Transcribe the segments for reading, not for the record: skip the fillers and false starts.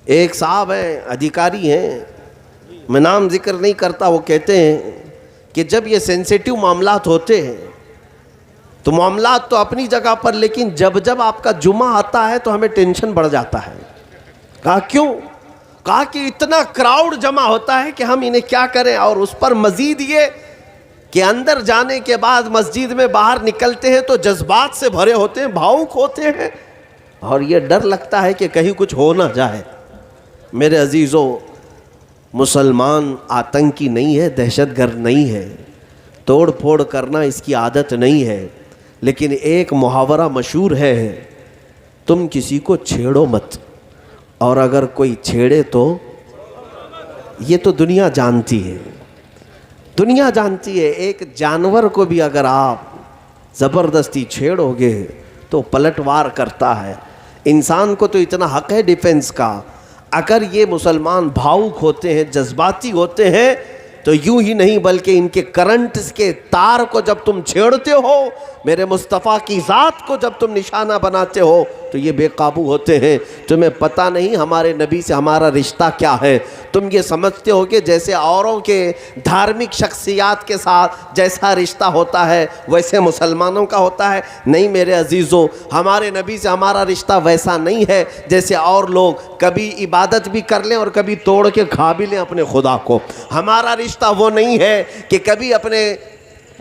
ایک صاحب ہیں، ادھیکاری ہیں، میں نام ذکر نہیں کرتا، وہ کہتے ہیں کہ جب یہ سینسیٹیو معاملات ہوتے ہیں تو معاملات تو اپنی جگہ پر، لیکن جب آپ کا جمعہ آتا ہے تو ہمیں ٹینشن بڑھ جاتا ہے۔ کہا کیوں؟ کہا کہ اتنا کراؤڈ جمع ہوتا ہے کہ ہم انہیں کیا کریں، اور اس پر مزید یہ کہ اندر جانے کے بعد مسجد میں باہر نکلتے ہیں تو جذبات سے بھرے ہوتے ہیں، بھاؤک ہوتے ہیں، اور یہ ڈر لگتا ہے کہ کہیں کچھ ہو نہ جائے۔ میرے عزیزو، مسلمان آتنکی نہیں ہے، دہشت گرد نہیں ہے، توڑ پھوڑ کرنا اس کی عادت نہیں ہے، لیکن ایک محاورہ مشہور ہے، تم کسی کو چھیڑو مت، اور اگر کوئی چھیڑے تو یہ تو دنیا جانتی ہے، دنیا جانتی ہے۔ ایک جانور کو بھی اگر آپ زبردستی چھیڑو گے تو پلٹ وار کرتا ہے، انسان کو تو اتنا حق ہے ڈیفنس کا۔ اگر یہ مسلمان بھاؤک ہوتے ہیں، جذباتی ہوتے ہیں، تو یوں ہی نہیں بلکہ ان کے کرنٹس کے تار کو جب تم چھیڑتے ہو، میرے مصطفیٰ کی ذات کو جب تم نشانہ بناتے ہو تو یہ بے قابو ہوتے ہیں۔ تمہیں پتہ نہیں ہمارے نبی سے ہمارا رشتہ کیا ہے، تم یہ سمجھتے ہو کہ جیسے اوروں کے دھارمک شخصیات کے ساتھ جیسا رشتہ ہوتا ہے ویسے مسلمانوں کا ہوتا ہے۔ نہیں میرے عزیزو، ہمارے نبی سے ہمارا رشتہ ویسا نہیں ہے جیسے اور لوگ کبھی عبادت بھی کر لیں اور کبھی توڑ کے کھا بھی لیں اپنے خدا کو۔ ہمارا رشتہ وہ نہیں ہے کہ کبھی اپنے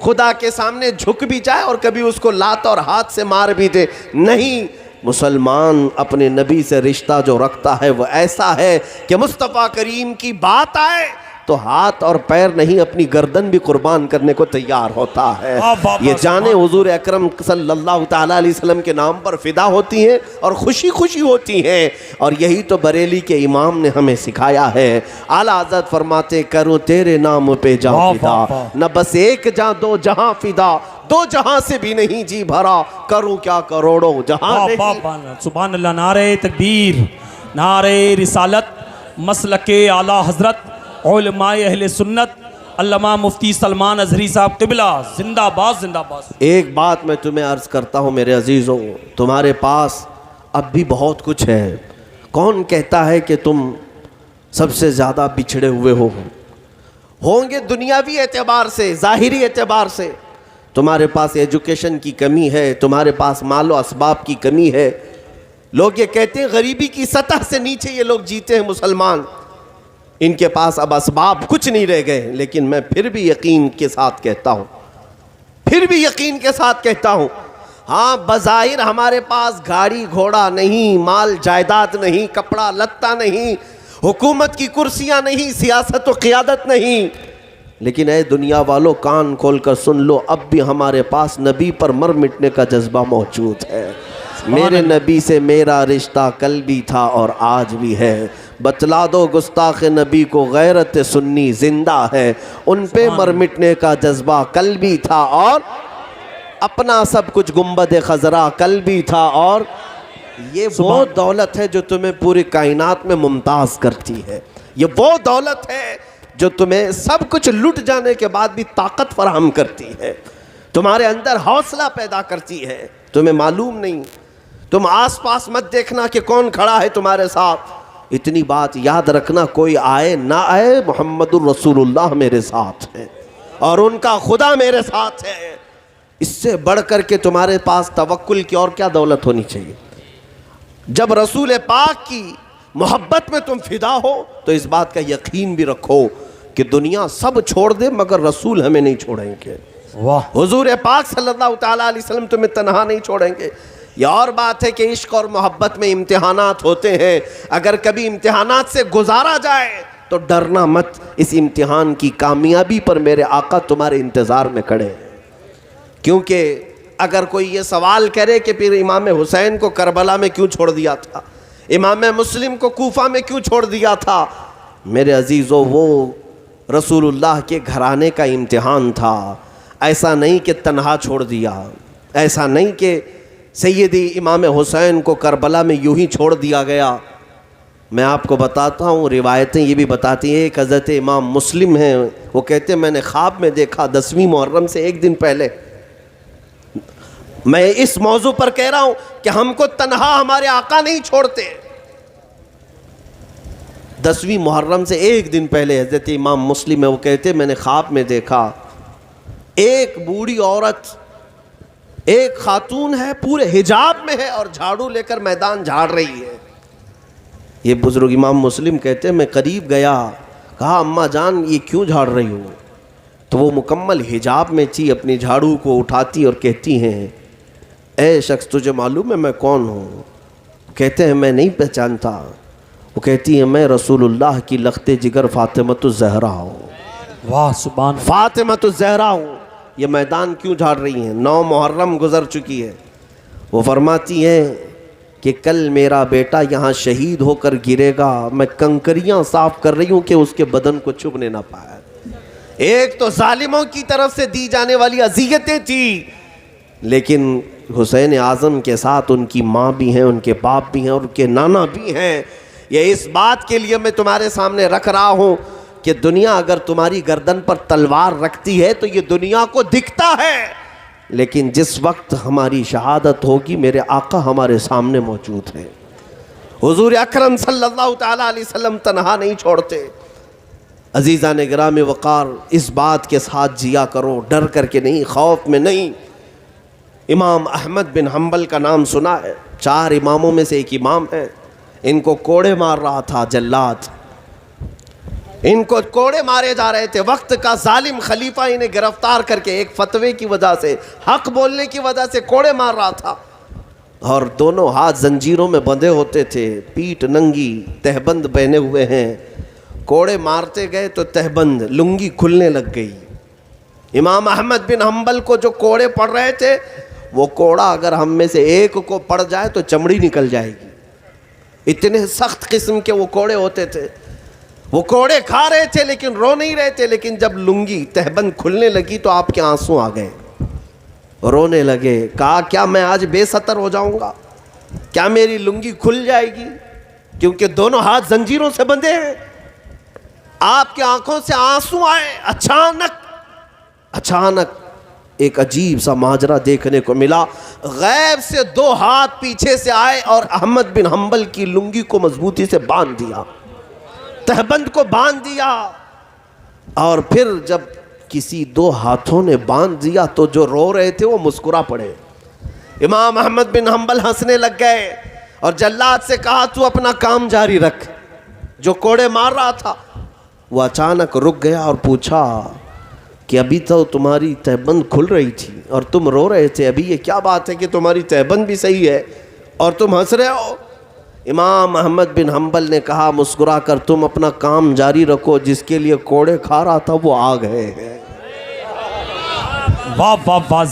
خدا کے سامنے جھک بھی جائے اور کبھی اس کو لات اور ہاتھ سے مار بھی دے۔ نہیں، مسلمان اپنے نبی سے رشتہ جو رکھتا ہے وہ ایسا ہے کہ مصطفیٰ کریم کی بات آئے تو ہاتھ اور پیر نہیں، اپنی گردن بھی قربان کرنے کو تیار ہوتا ہے۔ یہ جانیں حضور اکرم صلی اللہ تعالیٰ علیہ وسلم کے نام پر فدا ہوتی ہیں اور خوشی خوشی ہوتی ہیں، اور یہی تو بریلی کے امام نے ہمیں سکھایا ہے۔ اعلیٰ حضرت فرماتے کروں تیرے نام پہ جاں فدا، نہ بس ایک جاں دو جہاں فدا، دو جہاں سے بھی نہیں جی بھرا، کروں کیا کروڑوں جہاں نہیں۔ سبحان اللہ، نعرہ تکبیر، نعرہ رسالت، مسلک اعلیٰ حضرت علماء اہل سنت علامہ مفتی سلمان ازہری صاحب قبلہ، زندہ باد زندہ باد۔ ایک بات میں تمہیں عرض کرتا ہوں میرے عزیزوں، تمہارے پاس اب بھی بہت کچھ ہے۔ کون کہتا ہے کہ تم سب سے زیادہ بچھڑے ہوئے ہوں گے دنیاوی اعتبار سے، ظاہری اعتبار سے؟ تمہارے پاس ایجوکیشن کی کمی ہے، تمہارے پاس مال و اسباب کی کمی ہے۔ لوگ یہ کہتے ہیں غریبی کی سطح سے نیچے یہ لوگ جیتے ہیں مسلمان، ان کے پاس اب اسباب کچھ نہیں رہ گئے۔ لیکن میں پھر بھی یقین کے ساتھ کہتا ہوں، ہاں بظاہر ہمارے پاس گاڑی گھوڑا نہیں، مال جائیداد نہیں، کپڑا لتا نہیں، حکومت کی کرسیاں نہیں، سیاست و قیادت نہیں، لیکن اے دنیا والو کان کھول کر سن لو، اب بھی ہمارے پاس نبی پر مر مٹنے کا جذبہ موجود ہے۔ میرے نبی سے میرا رشتہ کل بھی تھا اور آج بھی ہے، بتلا دو گستاخ نبی کو غیرت سنی زندہ ہے، ان پہ مر مٹنے کا جذبہ کل بھی تھا اور اپنا سب کچھ گنبد خضرا کل بھی تھا۔ اور یہ وہ دولت ہے جو تمہیں پوری کائنات میں ممتاز کرتی ہے، یہ وہ دولت ہے جو تمہیں سب کچھ لٹ جانے کے بعد بھی طاقت فراہم کرتی ہے، تمہارے اندر حوصلہ پیدا کرتی ہے۔ تمہیں معلوم نہیں، تم آس پاس مت دیکھنا کہ کون کھڑا ہے تمہارے ساتھ، اتنی بات یاد رکھنا، کوئی آئے نہ آئے محمد الرسول اللہ میرے ساتھ ہے اور ان کا خدا میرے ساتھ ہے۔ اس سے بڑھ کر کے تمہارے پاس توکل کی اور کیا دولت ہونی چاہیے؟ جب رسول پاک کی محبت میں تم فدا ہو تو اس بات کا یقین بھی رکھو کہ دنیا سب چھوڑ دے مگر رسول ہمیں نہیں چھوڑیں گے۔ حضور پاک صلی اللہ تعالیٰ علیہ وسلم تمہیں تنہا نہیں چھوڑیں گے۔ یہ اور بات ہے کہ عشق اور محبت میں امتحانات ہوتے ہیں، اگر کبھی امتحانات سے گزارا جائے تو ڈرنا مت، اس امتحان کی کامیابی پر میرے آقا تمہارے انتظار میں کھڑے ہیں۔ کیونکہ اگر کوئی یہ سوال کرے کہ پھر امام حسین کو کربلا میں کیوں چھوڑ دیا تھا، امام مسلم کو کوفہ میں کیوں چھوڑ دیا تھا، میرے عزیزو وہ رسول اللہ کے گھرانے کا امتحان تھا۔ ایسا نہیں کہ تنہا چھوڑ دیا، ایسا نہیں کہ سیدی امام حسین کو کربلا میں یوں ہی چھوڑ دیا گیا۔ میں آپ کو بتاتا ہوں، روایتیں یہ بھی بتاتی ہیں، ایک حضرت امام مسلم ہیں، وہ کہتے ہیں میں نے خواب میں دیکھا 10ویں محرم سے ایک دن پہلے، میں اس موضوع پر کہہ رہا ہوں کہ ہم کو تنہا ہمارے آقا نہیں چھوڑتے، 10ویں محرم سے ایک دن پہلے حضرت امام مسلم ہے، وہ کہتے میں نے خواب میں دیکھا ایک بوڑھی عورت، ایک خاتون ہے، پورے حجاب میں ہے اور جھاڑو لے کر میدان جھاڑ رہی ہے۔ یہ بزرگ امام مسلم کہتے میں قریب گیا، کہا اماں جان یہ کیوں جھاڑ رہی ہو؟ تو وہ مکمل حجاب میں تھی، اپنی جھاڑو کو اٹھاتی اور کہتی ہیں اے شخص تجھے معلوم ہے میں کون ہوں؟ کہتے ہیں میں نہیں پہچانتا۔ وہ کہتی ہیں میں رسول اللہ کی لخت جگر فاطمۃ الزہرا ہوں، واہ سبحان اللہ۔ فاطمۃ الزہرا ہوں۔ یہ میدان کیوں جھاڑ رہی ہیں؟ 9 محرم گزر چکی ہے۔ وہ فرماتی ہیں کہ کل میرا بیٹا یہاں شہید ہو کر گرے گا، میں کنکریاں صاف کر رہی ہوں کہ اس کے بدن کو چبھنے نہ پائے۔ ایک تو ظالموں کی طرف سے دی جانے والی اذیتیں تھی، لیکن حسین اعظم کے ساتھ ان کی ماں بھی ہیں، ان کے باپ بھی ہیں اور ان کے نانا بھی ہیں۔ یہ اس بات کے لیے میں تمہارے سامنے رکھ رہا ہوں کہ دنیا اگر تمہاری گردن پر تلوار رکھتی ہے تو یہ دنیا کو دکھتا ہے، لیکن جس وقت ہماری شہادت ہوگی میرے آقا ہمارے سامنے موجود ہیں۔ حضور اکرم صلی اللہ تعالیٰ علیہ وسلم تنہا نہیں چھوڑتے۔ عزیزان گرامی وقار، اس بات کے ساتھ جیا کرو، ڈر کر کے نہیں، خوف میں نہیں۔ امام احمد بن حنبل کا نام سنا ہے، 4 اماموں میں سے ایک امام ہے۔ ان کو کوڑے مار رہا تھا جلاد، ان کو کوڑے مارے جا رہے تھے۔ وقت کا ظالم خلیفہ انہیں گرفتار کر کے ایک فتوے کی وجہ سے، حق بولنے کی وجہ سے کوڑے مار رہا تھا، اور دونوں ہاتھ زنجیروں میں بندھے ہوتے تھے، پیٹھ ننگی، تہبند پہنے ہوئے ہیں۔ کوڑے مارتے گئے تو تہبند لنگی کھلنے لگ گئی۔ امام احمد بن حنبل کو جو کوڑے پڑ رہے تھے، وہ کوڑا اگر ہم میں سے ایک کو پڑ جائے تو چمڑی نکل جائے گی، اتنے سخت قسم کے وہ کوڑے ہوتے تھے۔ وہ کوڑے کھا رہے تھے لیکن رو نہیں رہے تھے، لیکن جب لنگی تہبند کھلنے لگی تو آپ کے آنسو آ گئے، رونے لگے۔ کہا کیا میں آج بے ستر ہو جاؤں گا؟ کیا میری لنگی کھل جائے گی؟ کیونکہ دونوں ہاتھ زنجیروں سے بندھے ہیں۔ آپ کی آنکھوں سے آنسو آئے۔ اچانک ایک عجیب سا ماجرا دیکھنے کو ملا۔ غیب سے 2 ہاتھ پیچھے سے آئے اور احمد بن حنبل کی لنگی کو مضبوطی سے باندھ دیا، تہبند کو باندھ دیا، اور پھر جب کسی 2 ہاتھوں نے باندھ دیا تو جو رو رہے تھے وہ مسکرا پڑے۔ امام احمد بن حنبل ہنسنے لگ گئے اور جلاد سے کہا تو اپنا کام جاری رکھ۔ جو کوڑے مار رہا تھا وہ اچانک رک گیا اور پوچھا کہ ابھی تو تمہاری تہبند کھل رہی تھی اور تم رو رہے تھے، ابھی یہ کیا بات ہے کہ تمہاری تہبند بھی صحیح ہے اور تم ہنس رہے ہو؟ امام احمد بن حنبل نے کہا مسکرا کر تم اپنا کام جاری رکھو، جس کے لیے کوڑے کھا رہا تھا وہ آ گئے ہیں۔ واہ واہ واہ۔